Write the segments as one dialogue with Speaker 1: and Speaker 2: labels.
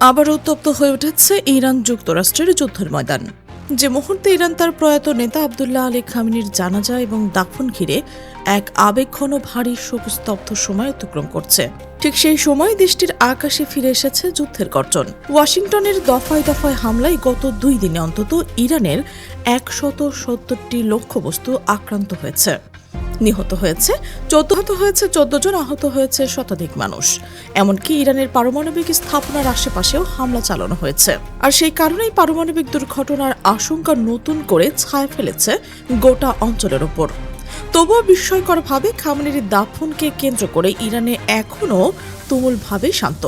Speaker 1: আবার উত্তপ্ত হয়ে উঠেছে ইরান যুক্তরাষ্ট্রের যুদ্ধের ময়দান। যে মুহূর্তে ইরান তার প্রয়াত নেতা আবদুল্লাহ আলী খামেনির জানাজা এবং দাফন ঘিরে এক আবেগঘন ভারী শোকস্তব্ধ সময় অতিক্রম করছে, ঠিক সেই সময় দেশটির আকাশে ফিরে এসেছে যুদ্ধের গর্জন। ওয়াশিংটনের দফায় দফায় হামলায় গত 2 দিনে অন্তত ইরানের 170টি লক্ষ্যবস্তু আক্রান্ত হয়েছে। নিহত হয়েছে 14 জন, আহত হয়েছে শতাধিক মানুষ। এমনকি ইরানের পারমাণবিক স্থাপনার আশেপাশেও হামলা চালানো হয়েছে। আর সেই কারণেই পারমাণবিক দুর্ঘটনার আশঙ্কা নতুন করে ছায়া ফেলেছে গোটা অঞ্চলের ওপর। তবুও বিস্ময়করভাবে খামেনির দাফনকে কেন্দ্র করে ইরানে এখনও তুমুলভাবে শান্ত।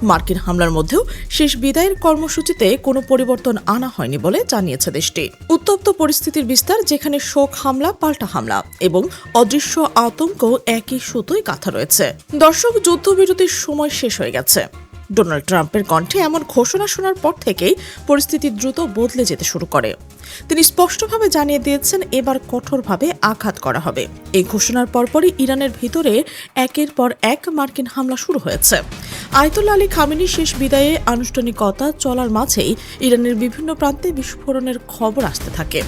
Speaker 1: মার্কিন হামলার মধ্যেও শেষ বিদায়ের কর্মসূচিতে কোনো পরিবর্তন আনা হয়নি বলে জানিয়েছে দেশটি। উত্তপ্ত পরিস্থিতির বিস্তার, যেখানে শোক হামলা পাল্টা হামলা এবং অদৃশ্য আতঙ্ক একই সুতোয় গাঁথা রয়েছে। দর্শক, যুদ্ধবিরতির সময় শেষ হয়ে গেছে। ডোনাল্ড ট্রাম্পের কণ্ঠে এমন ঘোষণা শোনার পর থেকেই পরিস্থিতি দ্রুত বদলে যেতে শুরু করে। তিনি স্পষ্টভাবে জানিয়ে দিয়েছেন এবার কঠোরভাবে আঘাত করা হবে। এই ঘোষণার পরপরই ইরানের ভিতরে একের পর এক মার্কিন হামলা শুরু হয়েছে। আয়াতুল্লাহ আলী খামেনির শেষ বিদায়ে আনুষ্ঠানিকতা চলার মাঝেই ইরানের বিভিন্ন প্রান্তে বিস্ফোরণের খবর আসতে থাকে।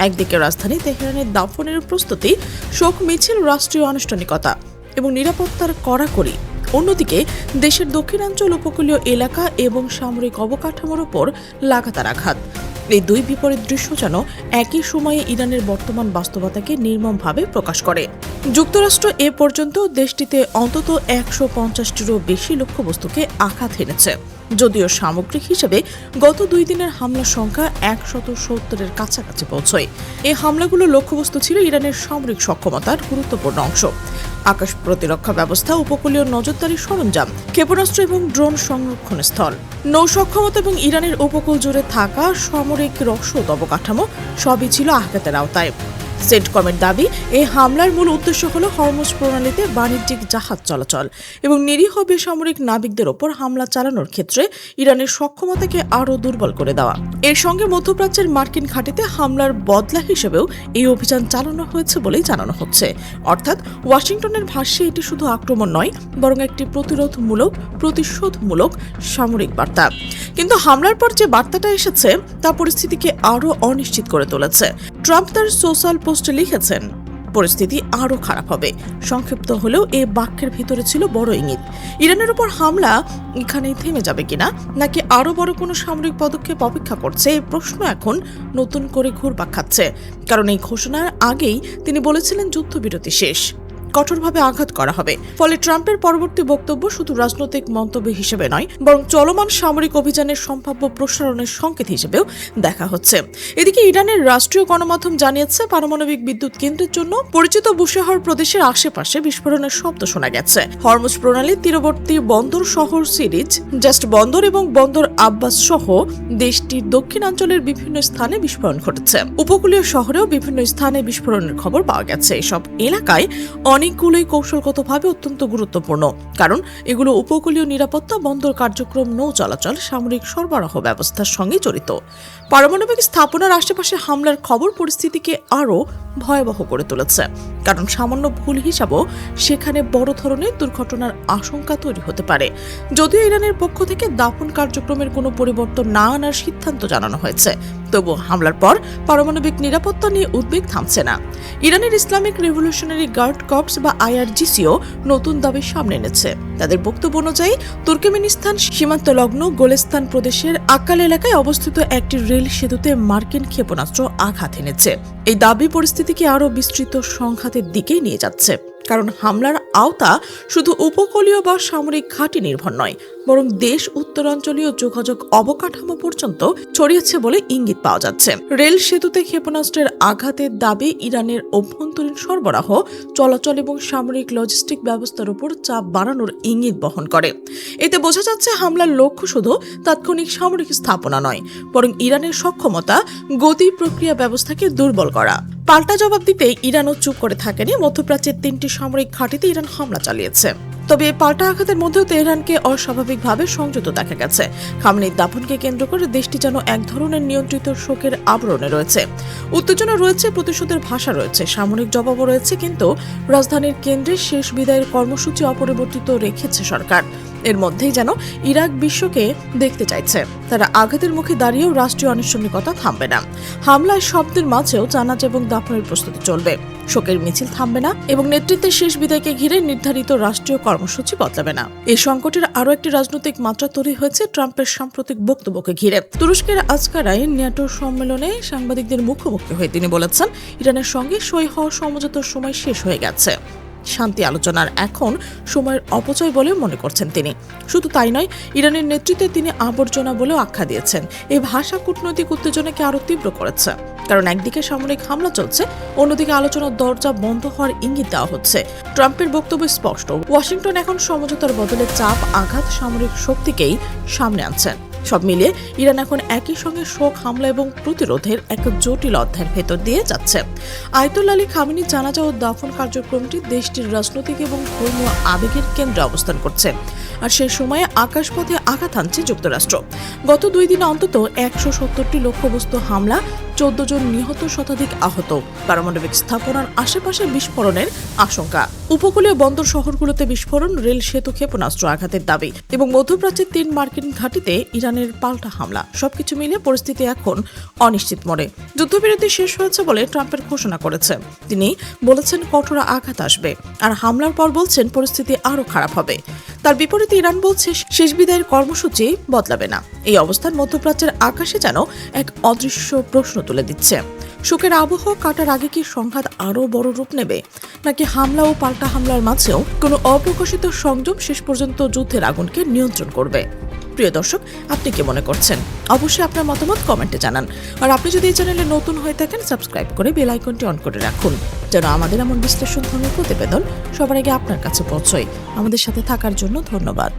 Speaker 1: একদিকে রাজধানী তেহরানের দাফনের প্রস্তুতি, শোক মিছিল, রাষ্ট্রীয় আনুষ্ঠানিকতা এবং নিরাপত্তার কড়াকড়ি। অন্যদিকে দেশের দক্ষিণাঞ্চল, উপকূলীয় এলাকা এবং সামরিক অবকাঠামোর ওপর লাগাতার আঘাত। এই দুই বিপরীত দৃশ্য যেন একই সময়ে ইরানের বর্তমান বাস্তবতাকে নির্মমভাবে প্রকাশ করে। যুক্তরাষ্ট্র এ পর্যন্ত দেশটিতে অন্তত 150টিরও বেশি লক্ষ্যবস্তুকে আঘাত হেনেছে। যদিও সামগ্রিক হিসেবে গত 2 দিনের হামলার সংখ্যা 170-এর কাছাকাছি পৌঁছয়। এই হামলাগুলো লক্ষ্যবস্তু ছিল ইরানের সামরিক সক্ষমতার গুরুত্বপূর্ণ অংশ। আকাশ প্রতিরক্ষা ব্যবস্থা, উপকূলীয় নজরদারি সরঞ্জাম, ক্ষেপণাস্ত্র এবং ড্রোন সংরক্ষণ স্থল, নৌ সক্ষমতা এবং ইরানের উপকূল জুড়ে থাকা সামরিক রসদ অবকাঠামো সবই ছিল আঘাতের আওতায়। সেন্টকমের দাবি, এই হামলার মূল উদ্দেশ্য হল হরমুজ প্রণালীতে বাণিজ্যিক জাহাজ চলাচল এবং নিরীহ বেসামরিক নাবিকদের ওপর হামলা চালানোর ক্ষেত্রে ইরানের সক্ষমতাকে আরও দুর্বল করে দেওয়া। এর সঙ্গে মধ্যপ্রাচ্যের মার্কিন ঘাঁটিতে হামলার বদলা হিসেবেও এই অভিযান চালানো হয়েছে বলেই জানানো হচ্ছে। অর্থাৎ ওয়াশিংটনের ভাষ্যে এটি শুধু আক্রমণ নয়, বরং একটি প্রতিশোধমূলক সামরিক বার্তা। কিন্তু হামলার পর যে বার্তাটা এসেছে তা পরিস্থিতিকে আরও অনিশ্চিত করে তুলেছে। ট্রাম্প তার সোশ্যাল পোস্টে লিখেছেন, পরিস্থিতি আরও খারাপ হবে। সংক্ষিপ্ত হলেও এই বাক্যের ভিতরে ছিল বড় ইঙ্গিত। ইরানের উপর হামলা এখানেই থেমে যাবে কিনা, নাকি আরও বড় কোনো সামরিক পদক্ষেপ অপেক্ষা করছে, এই প্রশ্ন এখন নতুন করে ঘুরপাক খাচ্ছে। কারণ এই ঘোষণার আগেই তিনি বলেছিলেন যুদ্ধবিরতি শেষ, কঠোরভাবে আঘাত করা হবে। ফলে ট্রাম্পের পরবর্তী বক্তব্য শুধু রাজনৈতিক মন্তব্য হিসেবে নয়, বরং চলমান সামরিক অভিযানের সম্ভাব্য প্রসারণের সংকেত হিসেবেও দেখা হচ্ছে। এদিকে ইরানের রাষ্ট্রীয় গণমাধ্যম জানিয়েছে, পারমাণবিক বিদ্যুৎ কেন্দ্রের জন্য পরিচিত বুশেহর প্রদেশের আশেপাশে বিস্ফোরণের শব্দ শোনা গেছে। হরমুজ প্রণালীর তীরবর্তী বন্দর শহর সিরিজ, জাস্ট বন্দর এবং বন্দর আব্বাস সহ দেশটির দক্ষিণাঞ্চলের বিভিন্ন স্থানে বিস্ফোরণ ঘটেছে। উপকূলীয় শহরেও বিভিন্ন স্থানে বিস্ফোরণের খবর পাওয়া গেছে। এসব এলাকায় অনেকগুলোই কৌশলগতভাবে অত্যন্ত গুরুত্বপূর্ণ, কারণ এগুলো উপকূলীয় নিরাপত্তা, বন্দর কার্যক্রম, নৌ চলাচল, সামরিক সরবরাহ ব্যবস্থার সঙ্গে জড়িত। পারমাণবিক স্থাপনার আশেপাশে হামলার খবর পরিস্থিতিকে আরও ভয়াবহ করে তুলেছে, কারণ সামান্য ভুল হিসাবেও সেখানে বড় ধরনের দুর্ঘটনার আশঙ্কা তৈরি হতে পারে। যদিও ইরানের পক্ষ থেকে দাফন কার্যক্রমের কোনো পরিবর্তন না আনার সিদ্ধান্ত জানানো হয়েছে, তবুও হামলার পর পারমাণবিক নিরাপত্তা নিয়ে উদ্বেগ থামছে না। ইরানের ইসলামিক রেভলিউশনারি গার্ড কর্পস বা IRGCও নতুন দাবি সামনে এনেছে। তাদের বক্তব্য অনুযায়ী তুর্কমেনিস্তান সীমান্তলগ্ন গোলেস্তান প্রদেশের আক্কাল এলাকায় অবস্থিত একটি রেল সেতুতে মার্কিন ক্ষেপণাস্ত্র আঘাত এনেছে। এই দাবি পরিস্থিতিকে আরও বিস্তৃত সংঘাতের দিকেই নিয়ে যাচ্ছে, কারণ হামলার আওতা শুধু উপকূলীয় বা সামরিক ঘাঁটি নির্ভর নয়, বরং দেশ উত্তরাঞ্চলীয় যোগাযোগ অবকাঠামো পর্যন্ত ছড়িয়েছে বলে ইঙ্গিত পাওয়া যাচ্ছে। রেল সেতুতে ক্ষেপণাস্ত্রের আঘাতের দাবি ইরানের অভ্যন্তরীণ সরবরাহ, চলাচল এবং সামরিক লজিস্টিক ব্যবস্থার উপর চাপ বাড়ানোর ইঙ্গিত বহন করে। এতে বোঝা যাচ্ছে হামলার লক্ষ্য শুধু তাৎক্ষণিক সামরিক স্থাপনা নয়, বরং ইরানের সক্ষমতা, গতি, প্রক্রিয়া ব্যবস্থাকে দুর্বল করা। পাল্টা জবাব দিতে ইরানও চুপ করে থাকেনি। মধ্যপ্রাচ্যের 3টি সামরিক ঘাঁটিতে ইরান হামলা চালিয়েছে। তবে এই পাল্টা আঘাতের মধ্যেও তেহরানকে অস্বাভাবিকভাবে সংযত দেখা গেছে। খামেনির দাফনকে কেন্দ্র করে দেশটি যেন এক ধরনের নিয়ন্ত্রিত শোকের আবরণে রয়েছে। উত্তেজনা রয়েছে, প্রতিশোধের ভাষা রয়েছে, সামরিক জবাবও রয়েছে, কিন্তু রাজধানীর কেন্দ্রে শেষ বিদায়ের কর্মসূচি অপরিবর্তিত রেখেছে সরকার। এর মধ্যেই যেন ইরাক বিশ্বকে দেখতে চাইছে। তারা আঘাতের মুখে দাঁড়িয়েও রাষ্ট্রীয় আনুষ্ঠানিকতা থামবে না। হামলায় শব্দের মাঝেও জানাজা এবং দাফনের প্রস্তুতি চলবে। শোকের মিছিল থামবে না এবং নেতৃত্বের শেষ বিদায়কে ঘিরে নির্ধারিত রাষ্ট্রীয় কর্মসূচি বদলাবে না। এই সংকটের আরও একটি রাজনৈতিক মাত্রা তৈরি হয়েছে ট্রাম্পের সাম্প্রতিক বক্তব্যকে ঘিরে। তুরস্কের আজকারায় ন্যাটো সম্মেলনে সাংবাদিকদের মুখোমুখি হয়ে তিনি বলেছেন, ইরানের সঙ্গে সই হওয়া সমঝোতার সময় শেষ হয়ে গেছে। শান্তি আলোচনার এখন সময়ের অপচয় বলে মনে করছেন তিনি। শুধু তাই নয়, ইরানের নেতৃত্বে তিনি আবর্জনা বলেও আখ্যা দিয়েছেন। এই ভাষা কূটনৈতিক উত্তেজনাকে আরও তীব্র করেছে, কারণ একদিকে সামরিক হামলা চলছে, অন্যদিকে আলোচনার দরজা বন্ধ হওয়ার ইঙ্গিত দেওয়া হচ্ছে। ট্রাম্পের বক্তব্য স্পষ্ট, ওয়াশিংটন এখন সমঝোতার বদলে চাপ, আঘাত, সামরিক শক্তিকেই সামনে আনছেন। সব মিলিয়ে ইরান এখন একই সঙ্গে শোক, হামলা এবং প্রতিরোধের এক জটিল অধ্যায়ের ভেতর দিয়ে যাচ্ছে। আয়াতুল্লাহ আলী খামেনির জানাজা ও দাফন কার্যক্রমটি দেশটির রাজনৈতিক এবং ধর্মীয় আবেগের কেন্দ্রে অবস্থান করছে। আর সেই সময়ে আকাশপথে আঘাত হানছে যুক্তরাষ্ট্র। গত 2 দিনে অন্তত 170টি লক্ষ্যবস্তু হামলা, 14 জন নিহত, শতাধিক আহত, পারমাণবিক স্থাপনার আশেপাশে বিস্ফোরণের আশঙ্কা, উপকূলীয় বন্দর শহরগুলোতে বিস্ফোরণ, রেল সেতু ক্ষেপণাস্ত্র আঘাতের দাবি এবং মধ্যপ্রাচ্যের 3 মার্কিন ঘাঁটিতে ইরানের পাল্টা হামলা। সবকিছু মিলিয়ে পরিস্থিতি এখন অনিশ্চিত মোড়ে। যুদ্ধবিরতি শেষ হয়েছে বলে ট্রাম্পের ঘোষণা করেছে। তিনি বলেছেন কঠোর আঘাত আসবে, আর হামলার পর বলছেন পরিস্থিতি আরও খারাপ হবে। তার বিপরীতে ইরান বলছে শেষ বিদায়ের কর্মসূচি বদলাবে না। এই অবস্থান মধ্যপ্রাচ্যের আকাশে যেন এক অদৃশ্য প্রশ্ন তুলে দিচ্ছে। শোকের আবহ কাটার আগে কি সংঘাত আরও বড় রূপ নেবে, নাকি হামলা ও পাল্টা হামলার মাঝেও কোনো অপ্রকাশিত সংযম শেষ পর্যন্ত যুদ্ধের আগুনকে নিয়ন্ত্রণ করবে? প্রিয় দর্শক, আপনি কি মনে করছেন? অবশ্যই আপনার মতামত কমেন্টে জানান। আর আপনি যদি এই চ্যানেলে নতুন হয়ে থাকেন, সাবস্ক্রাইব করে বেল আইকনটি অন করে রাখুন, যেন আমাদের এমন বিশ্লেষণধর্মী প্রতিবেদন সবার আগে আপনার কাছে পৌঁছয়। আমাদের সাথে থাকার জন্য ধন্যবাদ।